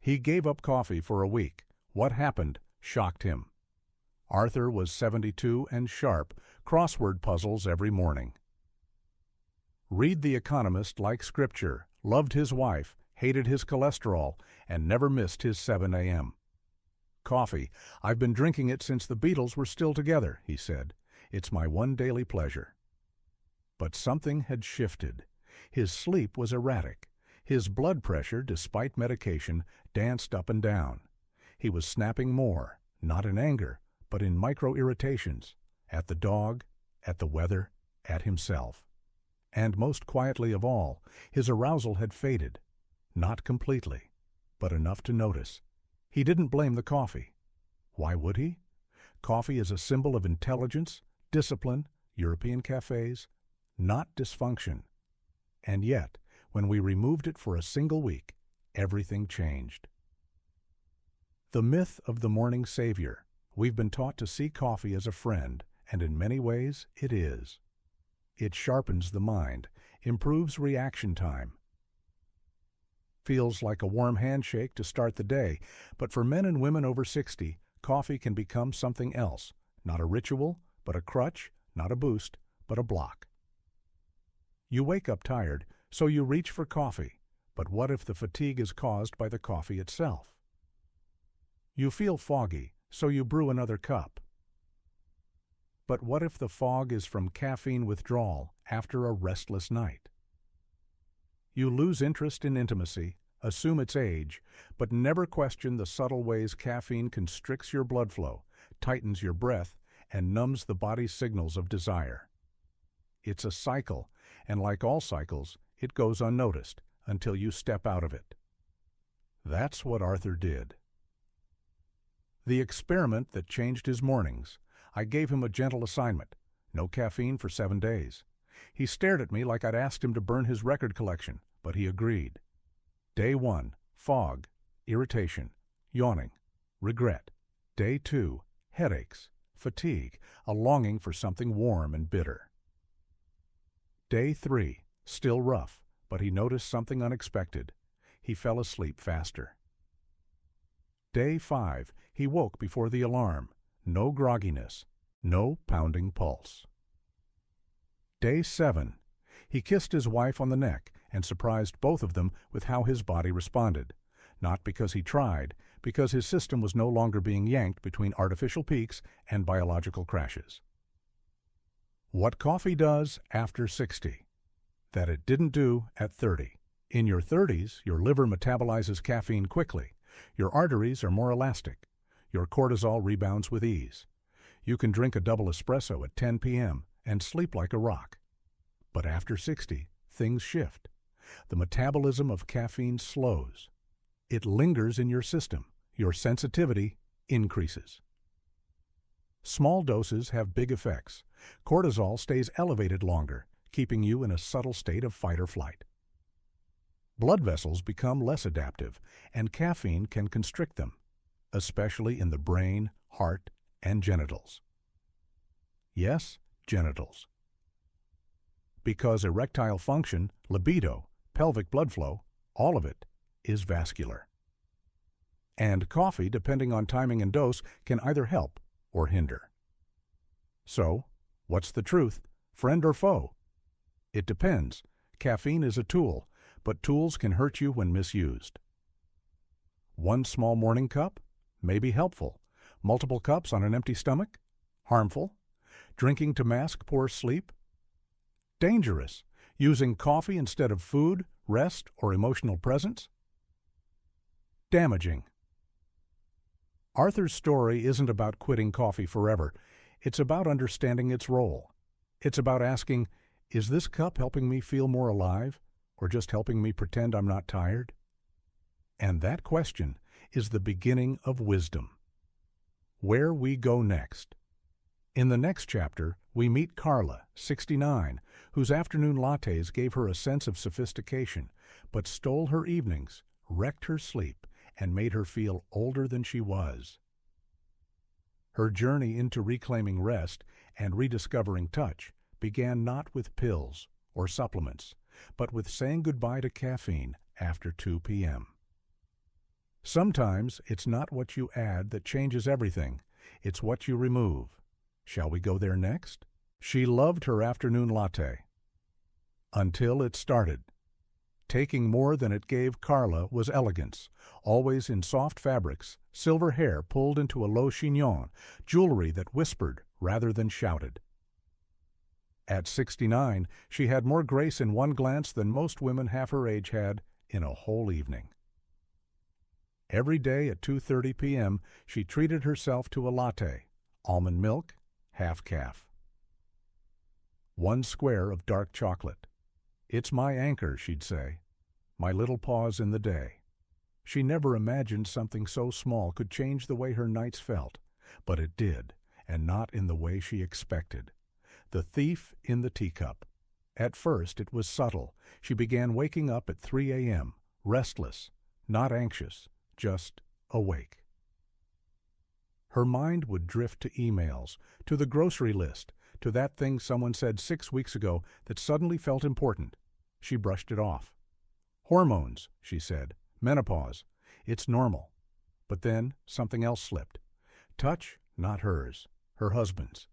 He gave up coffee for a week. What happened shocked him. Arthur was 72 and sharp, crossword puzzles every morning. Read The Economist like scripture, loved his wife, hated his cholesterol, and never missed his 7 a.m. Coffee, I've been drinking it since the Beatles were still together, he said. It's my one daily pleasure. But something had shifted. His sleep was erratic. His blood pressure, despite medication, danced up and down. He was snapping more, not in anger, but in micro-irritations, at the dog, at the weather, at himself. And most quietly of all, his arousal had faded. Not completely, but enough to notice. He didn't blame the coffee. Why would he? Coffee is a symbol of intelligence, discipline, European cafes, not dysfunction. And yet, when we removed it for a single week, everything changed. The myth of the morning savior. We've been taught to see coffee as a friend, and in many ways it is. It sharpens the mind, improves reaction time. Feels like a warm handshake to start the day, but for men and women over 60, coffee can become something else. Not a ritual, but a crutch, not a boost, but a block. You wake up tired, so you reach for coffee, but what if the fatigue is caused by the coffee itself? You feel foggy, so you brew another cup. But what if the fog is from caffeine withdrawal after a restless night? You lose interest in intimacy, assume its age, but never question the subtle ways caffeine constricts your blood flow, tightens your breath, and numbs the body's signals of desire. It's a cycle, and like all cycles, it goes unnoticed until you step out of it. That's what Arthur did. The experiment that changed his mornings. I gave him a gentle assignment. No caffeine for 7 days. He stared at me like I'd asked him to burn his record collection, but he agreed. Day 1, fog, irritation, yawning, regret. Day 2, headaches, fatigue, a longing for something warm and bitter. Day 3, still rough, but he noticed something unexpected. He fell asleep faster. Day 5, he woke before the alarm. No grogginess, no pounding pulse. Day 7, he kissed his wife on the neck and surprised both of them with how his body responded. Not because he tried, because his system was no longer being yanked between artificial peaks and biological crashes. What coffee does after 60, that it didn't do at 30. In your 30s, your liver metabolizes caffeine quickly. Your arteries are more elastic. Your cortisol rebounds with ease. You can drink a double espresso at 10 p.m. and sleep like a rock. But after 60, things shift. The metabolism of caffeine slows. It lingers in your system. Your sensitivity increases. Small doses have big effects. Cortisol stays elevated longer, keeping you in a subtle state of fight or flight. Blood vessels become less adaptive, and caffeine can constrict them, especially in the brain, heart, and genitals. Yes, genitals. Because erectile function, libido, pelvic blood flow, all of it is vascular. And coffee, depending on timing and dose, can either help or hinder. So, what's the truth, friend or foe? It depends. Caffeine is a tool, but tools can hurt you when misused. One small morning cup? May be helpful. Multiple cups on an empty stomach? Harmful. Drinking to mask poor sleep? Dangerous. Using coffee instead of food, rest, or emotional presence? Damaging. Arthur's story isn't about quitting coffee forever. It's about understanding its role. It's about asking, is this cup helping me feel more alive, or just helping me pretend I'm not tired? And that question is the beginning of wisdom. Where we go next. In the next chapter, we meet Carla, 69, whose afternoon lattes gave her a sense of sophistication, but stole her evenings, wrecked her sleep, and made her feel older than she was. Her journey into reclaiming rest and rediscovering touch began not with pills or supplements, but with saying goodbye to caffeine after 2 p.m. Sometimes it's not what you add that changes everything. It's what you remove. Shall we go there next? She loved her afternoon latte. Until it started. Taking more than it gave Carla was elegance, always in soft fabrics, silver hair pulled into a low chignon, jewelry that whispered rather than shouted. At 69, she had more grace in one glance than most women half her age had in a whole evening. Every day at 2:30 p.m., she treated herself to a latte, almond milk, half calf. 1 square of dark chocolate. It's my anchor, she'd say, my little pause in the day. She never imagined something so small could change the way her nights felt, but it did, and not in the way she expected. The thief in the teacup. At first it was subtle. She began waking up at 3 a.m., restless, not anxious, just awake. Her mind would drift to emails, to the grocery list, to that thing someone said 6 weeks ago that suddenly felt important. She brushed it off. Hormones, she said. Menopause. It's normal. But then something else slipped. Touch, not hers, her husband's.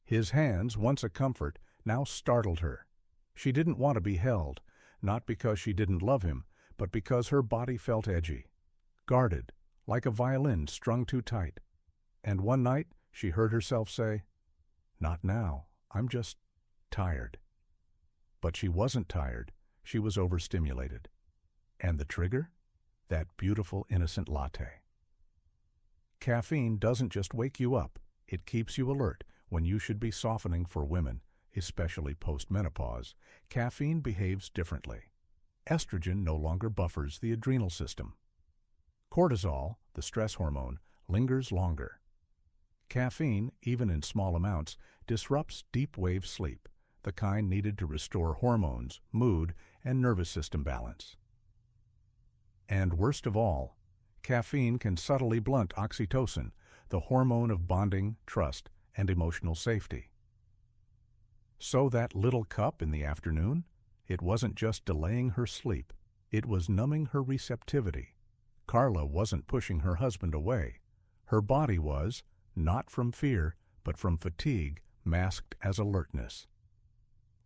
His hands, once a comfort, now startled her. She didn't want to be held, not because she didn't love him, but because her body felt edgy, guarded, like a violin strung too tight. And one night she heard herself say, "Not now, I'm just tired." But she wasn't tired, she was overstimulated. And the trigger? That beautiful, innocent latte. Caffeine doesn't just wake you up, it keeps you alert when you should be softening. For women, especially post-menopause, caffeine behaves differently. Estrogen no longer buffers the adrenal system. Cortisol, the stress hormone, lingers longer. Caffeine, even in small amounts, disrupts deep-wave sleep, the kind needed to restore hormones, mood, and nervous system balance. And worst of all, caffeine can subtly blunt oxytocin, the hormone of bonding, trust, and emotional safety. So that little cup in the afternoon, it wasn't just delaying her sleep, it was numbing her receptivity. Carla wasn't pushing her husband away. Her body was, not from fear, but from fatigue, masked as alertness.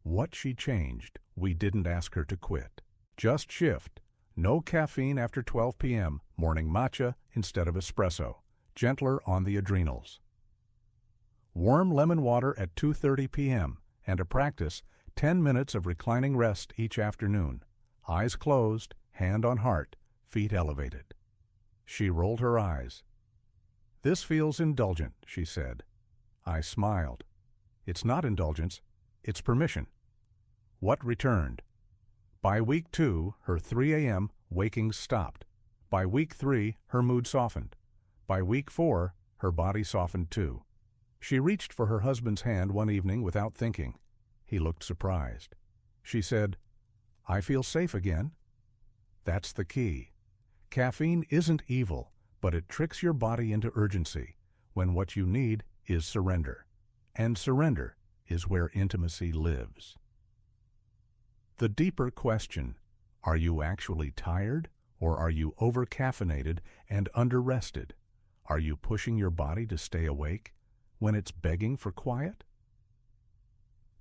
What she changed, we didn't ask her to quit. Just shift. No caffeine after 12 p.m., morning matcha instead of espresso, gentler on the adrenals. Warm lemon water at 2:30 p.m., and a practice, 10 minutes of reclining rest each afternoon. Eyes closed, hand on heart, feet elevated. She rolled her eyes. "This feels indulgent," she said. I smiled. "It's not indulgence, it's permission." What returned? By week 2, her 3 a.m. wakings stopped. By week 3, her mood softened. By week 4, her body softened too. She reached for her husband's hand one evening without thinking. He looked surprised. She said, "I feel safe again." That's the key. Caffeine isn't evil, but it tricks your body into urgency when what you need is surrender. And surrender is where intimacy lives. The deeper question, are you actually tired, or are you over-caffeinated and under-rested? Are you pushing your body to stay awake when it's begging for quiet?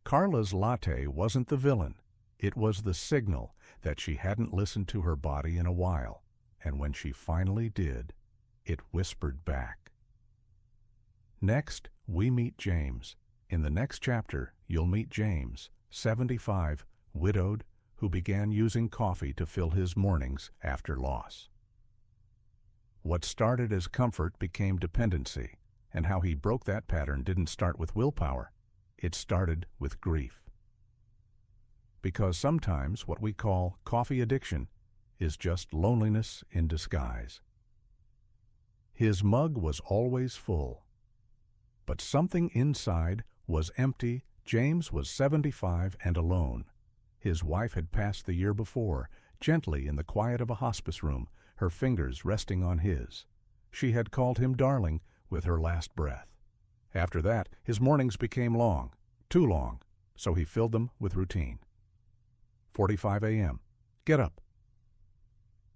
Carla's latte wasn't the villain. It was the signal that she hadn't listened to her body in a while, and when she finally did, it whispered back. Next, we meet James. In the next chapter, you'll meet James, 75, widowed, who began using coffee to fill his mornings after loss. What started as comfort became dependency, and how he broke that pattern didn't start with willpower. It started with grief. Because sometimes what we call coffee addiction is just loneliness in disguise. His mug was always full, but something inside was empty. James was 75 and alone. His wife had passed the year before, gently in the quiet of a hospice room, her fingers resting on his. She had called him darling with her last breath. After that, his mornings became long, too long, so he filled them with routine. 4:45 a.m. Get up.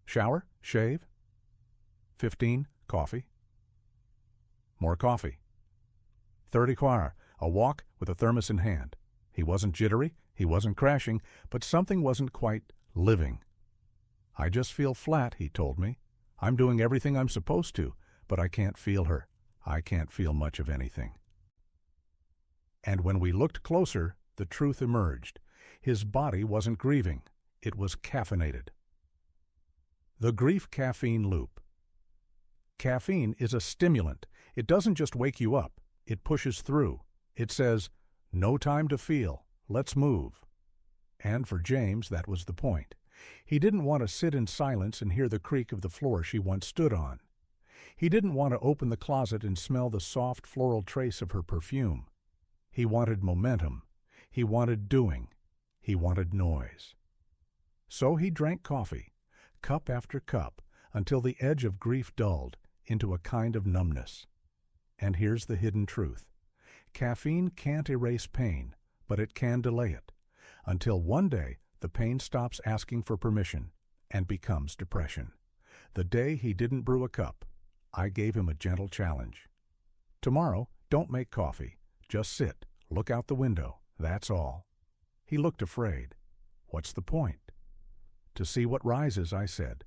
Shower? Shave? 15, coffee. More coffee. 30 choir, a walk with a thermos in hand. He wasn't jittery, he wasn't crashing, but something wasn't quite living. I just feel flat, he told me. I'm doing everything I'm supposed to, but I can't feel her. I can't feel much of anything. And when we looked closer, the truth emerged. His body wasn't grieving. It was caffeinated. The grief caffeine loop. Caffeine is a stimulant. It doesn't just wake you up. It pushes through. It says, no time to feel. Let's move. And for James, that was the point. He didn't want to sit in silence and hear the creak of the floor she once stood on. He didn't want to open the closet and smell the soft floral trace of her perfume. He wanted momentum. He wanted doing. He wanted noise. So he drank coffee, cup after cup, until the edge of grief dulled into a kind of numbness. And here's the hidden truth. Caffeine can't erase pain, but it can delay it, until one day the pain stops asking for permission and becomes depression. The day he didn't brew a cup, I gave him a gentle challenge. Tomorrow, don't make coffee. Just sit, look out the window, that's all. He looked afraid. What's the point? To see what rises, I said.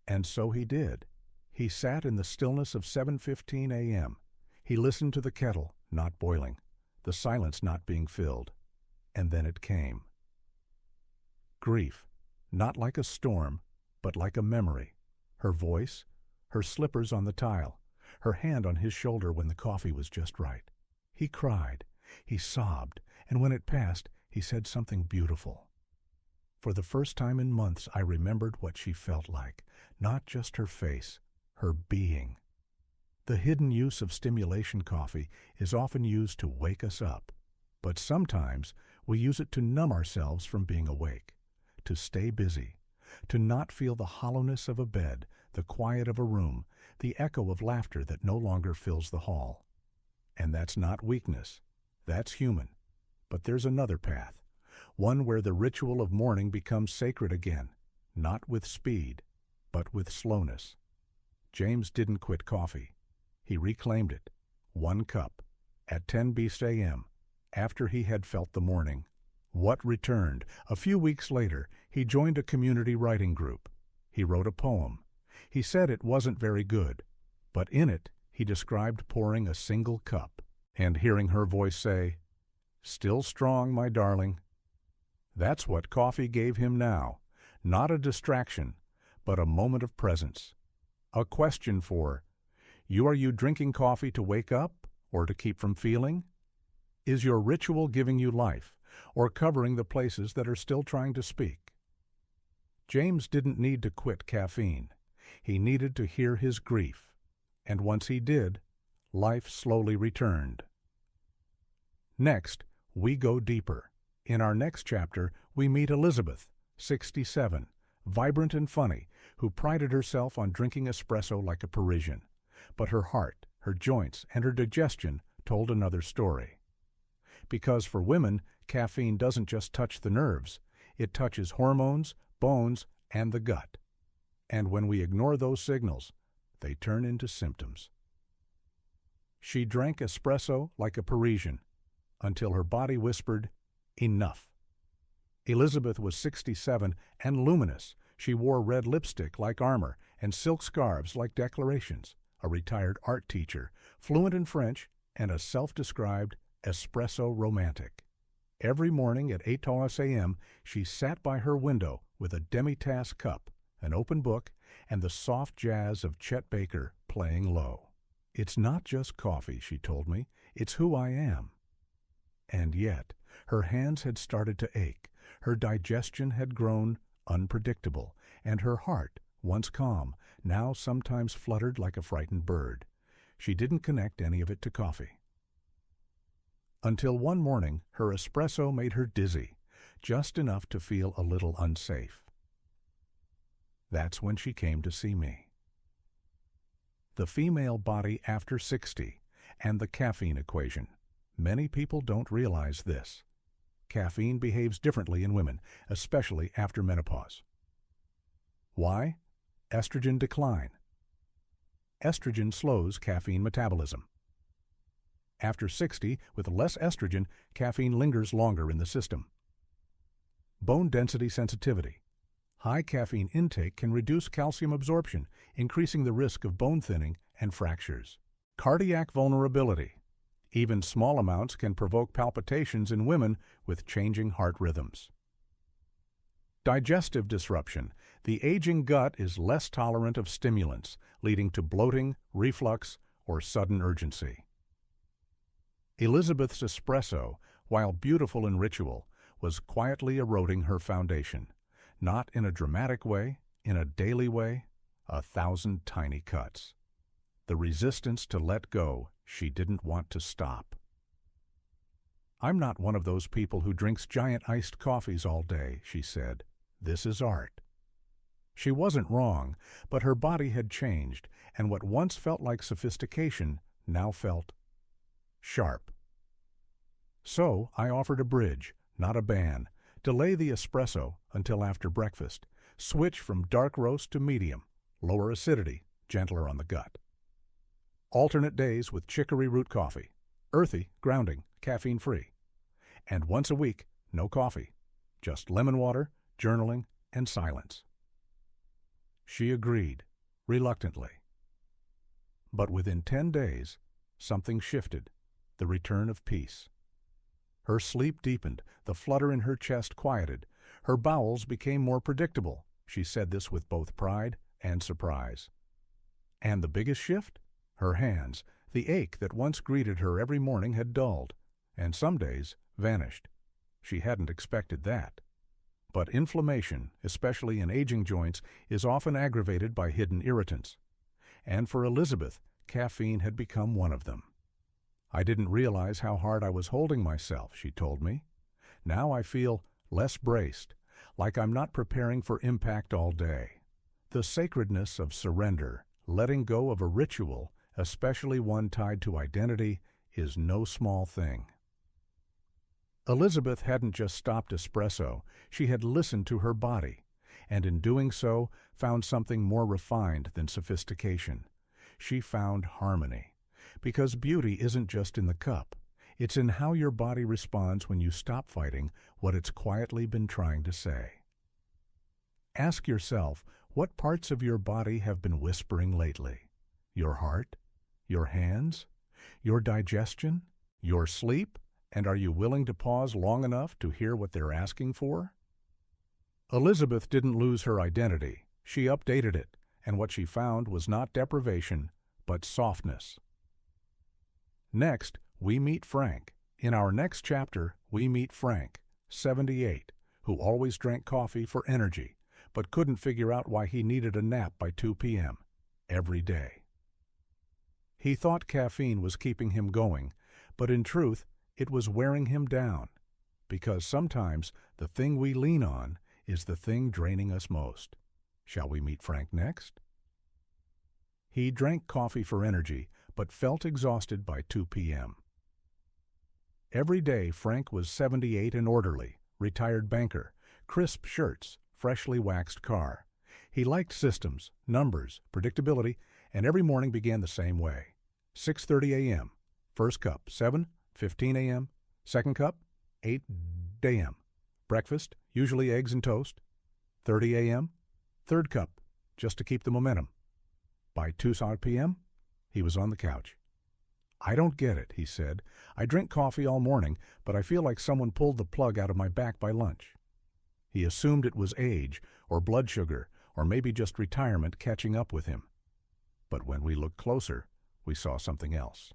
And so he did. He sat in the stillness of 7:15 a.m. He listened to the kettle, not boiling, the silence not being filled. And then it came. Grief, not like a storm, but like a memory. Her voice, her slippers on the tile, her hand on his shoulder when the coffee was just right. He cried, he sobbed, and when it passed, he said something beautiful. For the first time in months, I remembered what she felt like, not just her face, her being. The hidden use of stimulation coffee is often used to wake us up, but sometimes we use it to numb ourselves from being awake, to stay busy, to not feel the hollowness of a bed, the quiet of a room, the echo of laughter that no longer fills the hall. And that's not weakness. That's human. But there's another path, one where the ritual of mourning becomes sacred again, not with speed, but with slowness. James didn't quit coffee. He reclaimed it, 1 cup, at 10 beast a.m., after he had felt the mourning. What returned? A few weeks later, he joined a community writing group. He wrote a poem. He said it wasn't very good, but in it he described pouring a single cup and hearing her voice say, "Still strong, my darling." That's what coffee gave him now, not a distraction, but a moment of presence. A question for, are you drinking coffee to wake up or to keep from feeling? Is your ritual giving you life or covering the places that are still trying to speak? James didn't need to quit caffeine. He needed to hear his grief. And once he did, life slowly returned. Next, we go deeper. In our next chapter, we meet Elizabeth, 67, vibrant and funny, who prided herself on drinking espresso like a Parisian. But her heart, her joints, and her digestion told another story. Because for women, caffeine doesn't just touch the nerves. It touches hormones, bones, and the gut. And when we ignore those signals, they turn into symptoms. She drank espresso like a Parisian, until her body whispered, "Enough." Elizabeth was 67 and luminous. She wore red lipstick like armor and silk scarves like declarations, a retired art teacher, fluent in French, and a self-described espresso romantic. Every morning at 8 a.m., she sat by her window with a demi-tasse cup, an open book, and the soft jazz of Chet Baker playing low. "It's not just coffee," she told me. "It's who I am." And yet, her hands had started to ache, her digestion had grown unpredictable, and her heart, once calm, now sometimes fluttered like a frightened bird. She didn't connect any of it to coffee. Until one morning, her espresso made her dizzy, just enough to feel a little unsafe. That's when she came to see me. The female body after 60 and the caffeine equation. Many people don't realize this. Caffeine behaves differently in women, especially after menopause. Why? Estrogen decline. estrogen slows caffeine metabolism. After 60, with less estrogen, caffeine lingers longer in the system. Bone density sensitivity. High caffeine intake can reduce calcium absorption, increasing the risk of bone thinning and fractures. Cardiac vulnerability. Even small amounts can provoke palpitations in women with changing heart rhythms. Digestive disruption. The aging gut is less tolerant of stimulants, leading to bloating, reflux, or sudden urgency. Elizabeth's espresso, while beautiful in ritual, was quietly eroding her foundation, not in a dramatic way, in a daily way, 1,000 tiny cuts. The resistance to let go she didn't want to stop. "I'm not one of those people who drinks giant iced coffees all day," she said. "This is art." She wasn't wrong, but her body had changed, and what once felt like sophistication now felt sharp. So I offered a bridge, not a ban. Delay the espresso until after breakfast. Switch from dark roast to medium, lower acidity, gentler on the gut. Alternate days with chicory root coffee, earthy, grounding, caffeine-free. And once a week, no coffee, just lemon water, journaling, and silence. She agreed, reluctantly. But within 10 days, something shifted, the return of peace. Her sleep deepened, the flutter in her chest quieted, her bowels became more predictable. She said this with both pride and surprise. And the biggest shift? Her hands. The ache that once greeted her every morning had dulled, and some days vanished. She hadn't expected that. But inflammation, especially in aging joints, is often aggravated by hidden irritants. And for Elizabeth, caffeine had become one of them. "I didn't realize how hard I was holding myself," she told me. "Now I feel less braced, like I'm not preparing for impact all day." The sacredness of surrender, letting go of a ritual, especially one tied to identity, is no small thing. Elizabeth hadn't just stopped espresso, she had listened to her body, and in doing so found something more refined than sophistication. She found harmony. Because beauty isn't just in the cup, it's in how your body responds when you stop fighting what it's quietly been trying to say. Ask yourself, what parts of your body have been whispering lately? Your heart? Your hands? Your digestion? Your sleep? And are you willing to pause long enough to hear what they're asking for? Elizabeth didn't lose her identity. She updated it, and what she found was not deprivation, but softness. Next, we meet Frank. In our next chapter, we meet Frank, 78, who always drank coffee for energy, but couldn't figure out why he needed a nap by 2 p.m. every day. He thought caffeine was keeping him going, but in truth, it was wearing him down, because sometimes the thing we lean on is the thing draining us most. Shall we meet Frank next? He drank coffee for energy, but felt exhausted by 2 p.m. Every day Frank was 78 and orderly, retired banker, crisp shirts, freshly waxed car. He liked systems, numbers, predictability, and every morning began the same way. 6:30 a.m., first cup, 7:15 a.m., second cup, 8 a.m. Breakfast, usually eggs and toast. 30 a.m., third cup, just to keep the momentum. By 2 p.m., he was on the couch. "I don't get it," he said. "I drink coffee all morning, but I feel like someone pulled the plug out of my back by lunch." He assumed it was age, or blood sugar, or maybe just retirement catching up with him. But when we looked closer, we saw something else.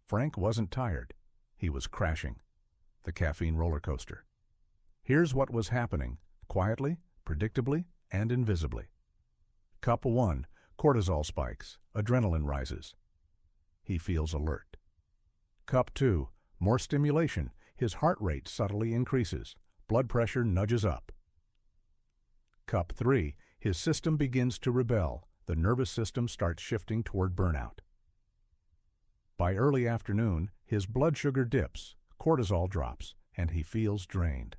Frank wasn't tired. He was crashing. The caffeine roller coaster. Here's what was happening, quietly, predictably, and invisibly. Cup 1, cortisol spikes, adrenaline rises. He feels alert. Cup 2, more stimulation, his heart rate subtly increases, blood pressure nudges up. Cup 3, his system begins to rebel, the nervous system starts shifting toward burnout. By early afternoon, his blood sugar dips, cortisol drops, and he feels drained.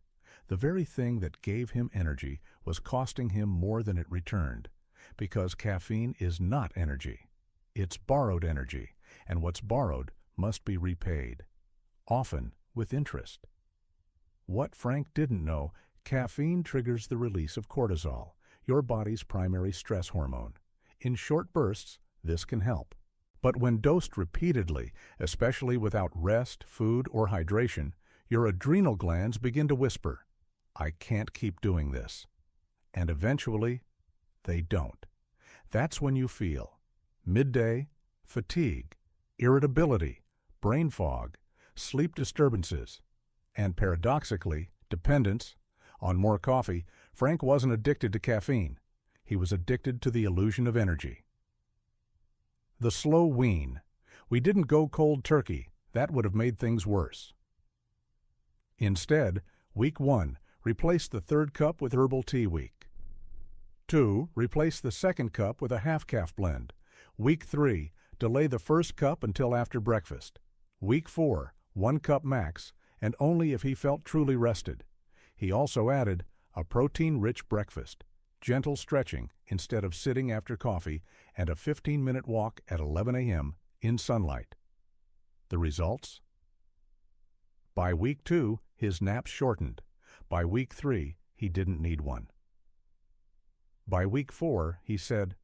The very thing that gave him energy was costing him more than it returned, because caffeine is not energy. It's borrowed energy, and what's borrowed must be repaid, often with interest. What Frank didn't know, caffeine triggers the release of cortisol, your body's primary stress hormone. In short bursts, this can help. But when dosed repeatedly, especially without rest, food, or hydration, your adrenal glands begin to whisper, "I can't keep doing this." And eventually, they don't. That's when you feel midday, fatigue, irritability, brain fog, sleep disturbances, and paradoxically, dependence. On more coffee, Frank wasn't addicted to caffeine. He was addicted to the illusion of energy. The slow wean. We didn't go cold turkey. That would have made things worse. Instead, week 1, replace the third cup with herbal tea. Week 2, replace the second cup with a half-calf blend. Week 3, delay the first cup until after breakfast. Week 4, 1 cup max, and only if he felt truly rested. He also added a protein-rich breakfast, gentle stretching instead of sitting after coffee, and a 15-minute walk at 11 a.m. in sunlight. The results? By week 2, his naps shortened. By week 3, he didn't need one. By week 4, he said,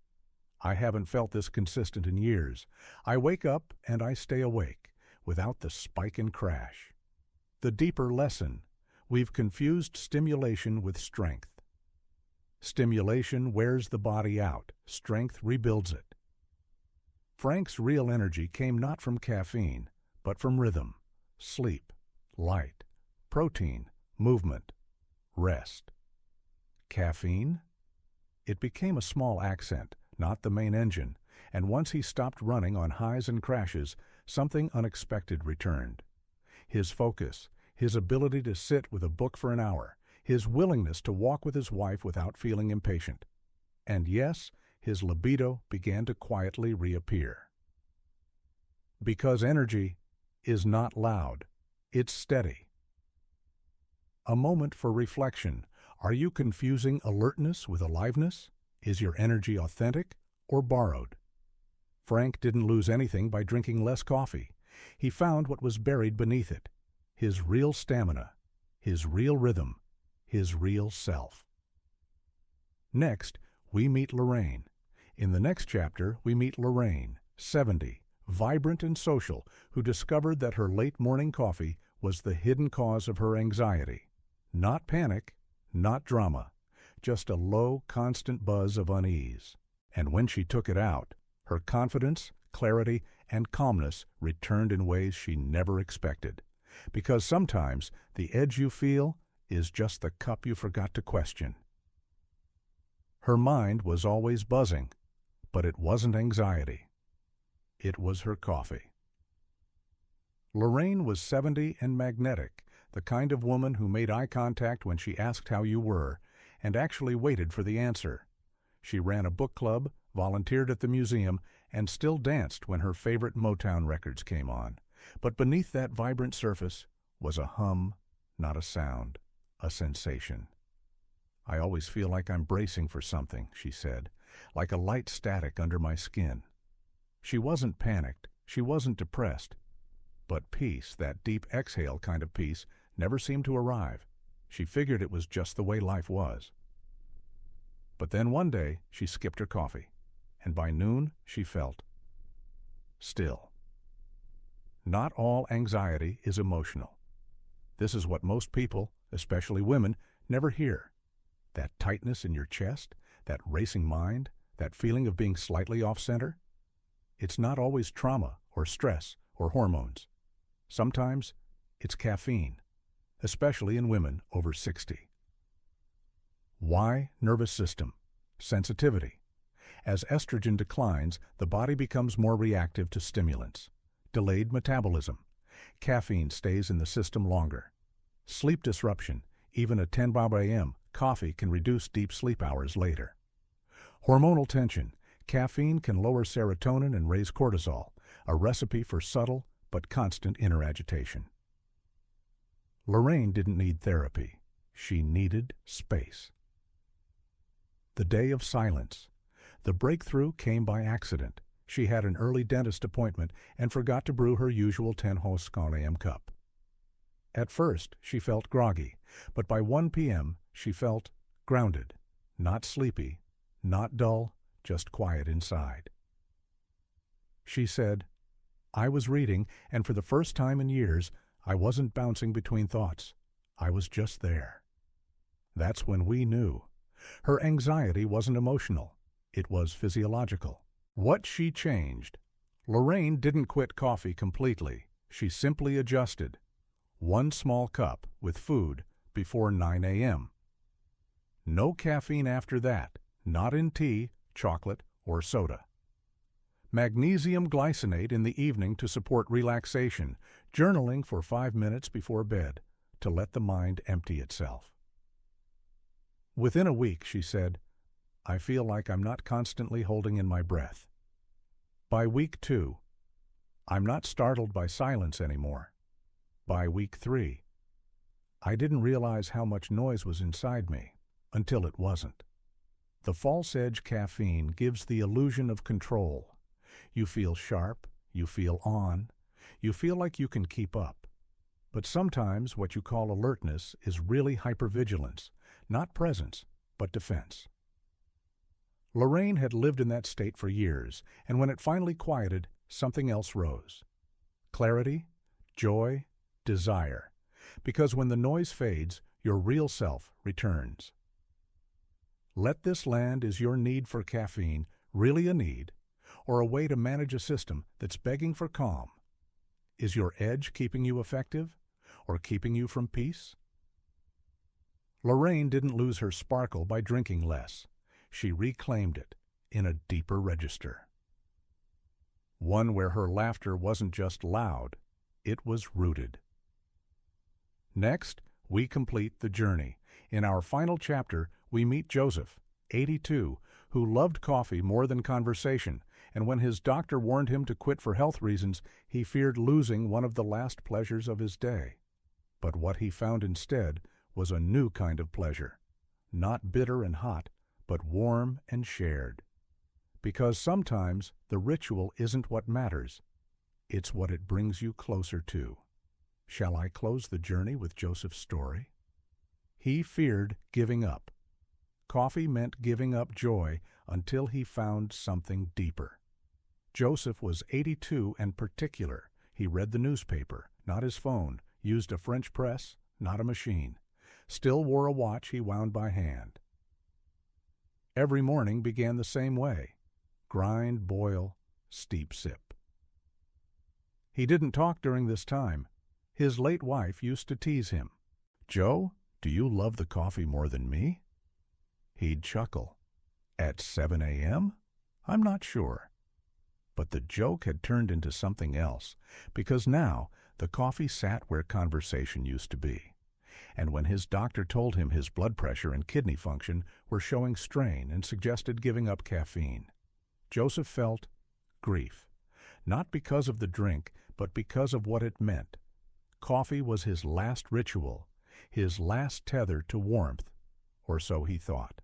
"I haven't felt this consistent in years. I wake up and I stay awake, without the spike and crash." The deeper lesson: we've confused stimulation with strength. Stimulation wears the body out, strength rebuilds it. Frank's real energy came not from caffeine, but from rhythm, sleep, light, protein, movement, rest. Caffeine? It became a small accent, not the main engine, and once he stopped running on highs and crashes, something unexpected returned. His focus, his ability to sit with a book for an hour, his willingness to walk with his wife without feeling impatient. And yes, his libido began to quietly reappear. Because energy is not loud, it's steady. A moment for reflection. Are you confusing alertness with aliveness? Is your energy authentic or borrowed? Frank didn't lose anything by drinking less coffee. He found what was buried beneath it: his real stamina, his real rhythm, his real self. Next, we meet Lorraine. In the next chapter, we meet Lorraine, 70, vibrant and social, who discovered that her late morning coffee was the hidden cause of her anxiety. Not panic, not drama, just a low, constant buzz of unease. And when she took it out, her confidence, clarity, and calmness returned in ways she never expected. Because sometimes the edge you feel is just the cup you forgot to question. Her mind was always buzzing, but it wasn't anxiety. It was her coffee. Lorraine was 70 and magnetic, the kind of woman who made eye contact when she asked how you were, and actually waited for the answer. She ran a book club, volunteered at the museum, and still danced when her favorite Motown records came on. But beneath that vibrant surface was a hum, not a sound, a sensation. "I always feel like I'm bracing for something," she said, "like a light static under my skin." She wasn't panicked, she wasn't depressed, but peace, that deep exhale kind of peace, never seemed to arrive. She figured it was just the way life was. But then one day she skipped her coffee, and by noon she felt still. Not all anxiety is emotional. This is what most people, especially women, never hear. That tightness in your chest, that racing mind, that feeling of being slightly off-center. It's not always trauma or stress or hormones. Sometimes it's caffeine, especially in women over 60. Why? Nervous system. Sensitivity. As estrogen declines, the body becomes more reactive to stimulants. Delayed metabolism. Caffeine stays in the system longer. Sleep disruption. Even at 10 a.m., coffee can reduce deep sleep hours later. Hormonal tension. Caffeine can lower serotonin and raise cortisol, a recipe for subtle but constant inner agitation. Lorraine didn't need therapy. She needed space. The day of silence. The breakthrough came by accident. She had an early dentist appointment and forgot to brew her usual 10 Hoscalium cup. At first, she felt groggy, but by 1 p.m., she felt grounded, not sleepy, not dull, just quiet inside. She said, "I was reading, and for the first time in years, I wasn't bouncing between thoughts. I was just there." That's when we knew. Her anxiety wasn't emotional. It was physiological. What she changed. Lorraine didn't quit coffee completely. She simply adjusted. 1 small cup with food before 9 a.m. No caffeine after that, not in tea, chocolate, or soda. Magnesium glycinate in the evening to support relaxation, journaling for 5 minutes before bed to let the mind empty itself. Within a week, she said, "I feel like I'm not constantly holding in my breath." By week 2, "I'm not startled by silence anymore." By week 3, "I didn't realize how much noise was inside me until it wasn't." The false edge caffeine gives the illusion of control. You feel sharp, you feel on, you feel like you can keep up. But sometimes what you call alertness is really hypervigilance, not presence, but defense. Lorraine had lived in that state for years, and when it finally quieted, something else rose. Clarity, joy, desire. Because when the noise fades, your real self returns. Let this land is your need for caffeine really a need, or a way to manage a system that's begging for calm? Is your edge keeping you effective, or keeping you from peace? Lorraine didn't lose her sparkle by drinking less. She reclaimed it in a deeper register. One where her laughter wasn't just loud, it was rooted. Next, we complete the journey. In our final chapter, we meet Joseph, 82, who loved coffee more than conversation, and when his doctor warned him to quit for health reasons, he feared losing one of the last pleasures of his day. But what he found instead was a new kind of pleasure, not bitter and hot, but warm and shared. Because sometimes the ritual isn't what matters, it's what it brings you closer to. Shall I close the journey with Joseph's story? He feared giving up. Coffee meant giving up joy until he found something deeper. Joseph was 82 and particular. He read the newspaper, not his phone, used a French press, not a machine, still wore a watch he wound by hand. Every morning began the same way: grind, boil, steep, sip. He didn't talk during this time. His late wife used to tease him. "Joe, do you love the coffee more than me?" He'd chuckle. "At 7 a.m.? I'm not sure." But the joke had turned into something else, because now the coffee sat where conversation used to be. And when his doctor told him his blood pressure and kidney function were showing strain and suggested giving up caffeine, Joseph felt grief, not because of the drink, but because of what it meant. Coffee was his last ritual, his last tether to warmth, or so he thought.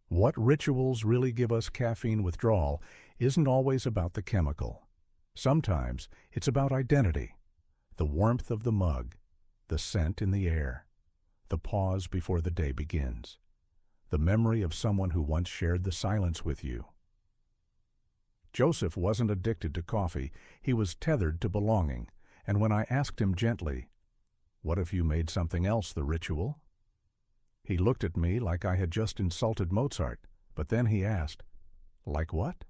What rituals really give us caffeine withdrawal isn't always about the chemical. Sometimes it's about identity, the warmth of the mug, the scent in the air, the pause before the day begins, the memory of someone who once shared the silence with you. Joseph wasn't addicted to coffee, he was tethered to belonging, and when I asked him gently, "What if you made something else the ritual?" He looked at me like I had just insulted Mozart, but then he asked, "Like what?"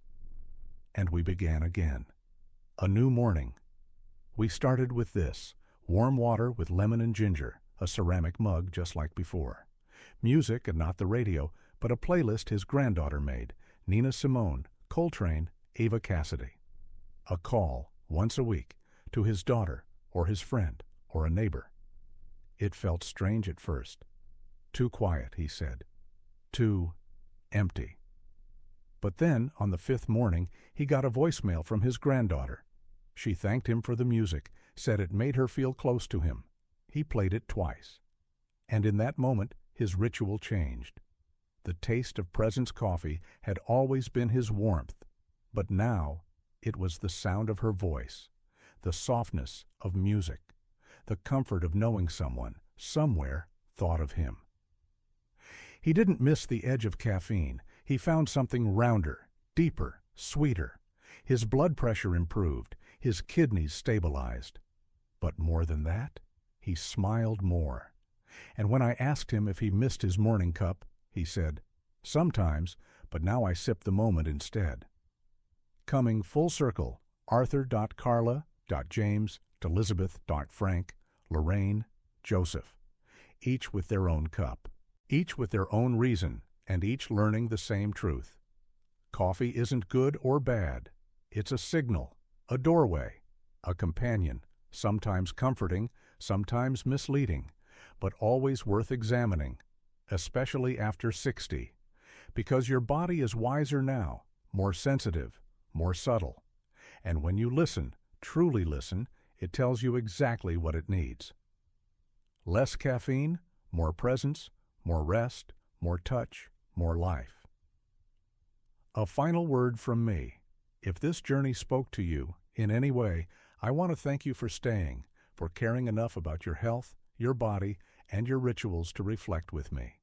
And we began again. A new morning. We started with this: warm water with lemon and ginger, a ceramic mug just like before. Music, and not the radio, but a playlist his granddaughter made: Nina Simone, Coltrane, Ava Cassidy. A call, once a week, to his daughter, or his friend, or a neighbor. It felt strange at first. Too quiet, he said. Too empty. But then, on the 5th morning, he got a voicemail from his granddaughter. She thanked him for the music, said it made her feel close to him. He played it twice. And in that moment, his ritual changed. The taste of Presence coffee had always been his warmth, But now it was the sound of her voice, the softness of music, the comfort of knowing someone, somewhere, thought of him. He didn't miss the edge of caffeine. He found something rounder, deeper, sweeter. His blood pressure improved, his kidneys stabilized. But more than that, he smiled more. And when I asked him if he missed his morning cup, he said, "Sometimes, but now I sip the moment instead." Coming full circle, Arthur.Carla.James.Elizabeth.Frank, Lorraine, Joseph, each with their own cup, each with their own reason, and each learning the same truth. Coffee isn't good or bad. It's a signal, a doorway, a companion, sometimes comforting, sometimes misleading, but always worth examining, especially after 60, because your body is wiser now, more sensitive, more subtle. And when you listen, truly listen, it tells you exactly what it needs. Less caffeine, more presence, more rest, more touch, more life. A final word from me. If this journey spoke to you in any way, I want to thank you for staying, for caring enough about your health, your body, and your rituals to reflect with me.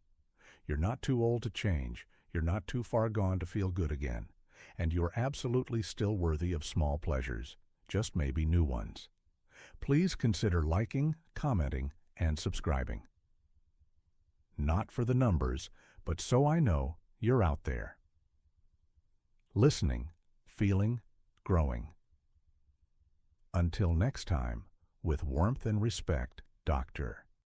You're not too old to change. You're not too far gone to feel good again. And you're absolutely still worthy of small pleasures, just maybe new ones. Please consider liking, commenting, and subscribing. Not for the numbers, but so I know you're out there. Listening, feeling, growing. Until next time, with warmth and respect, Dr.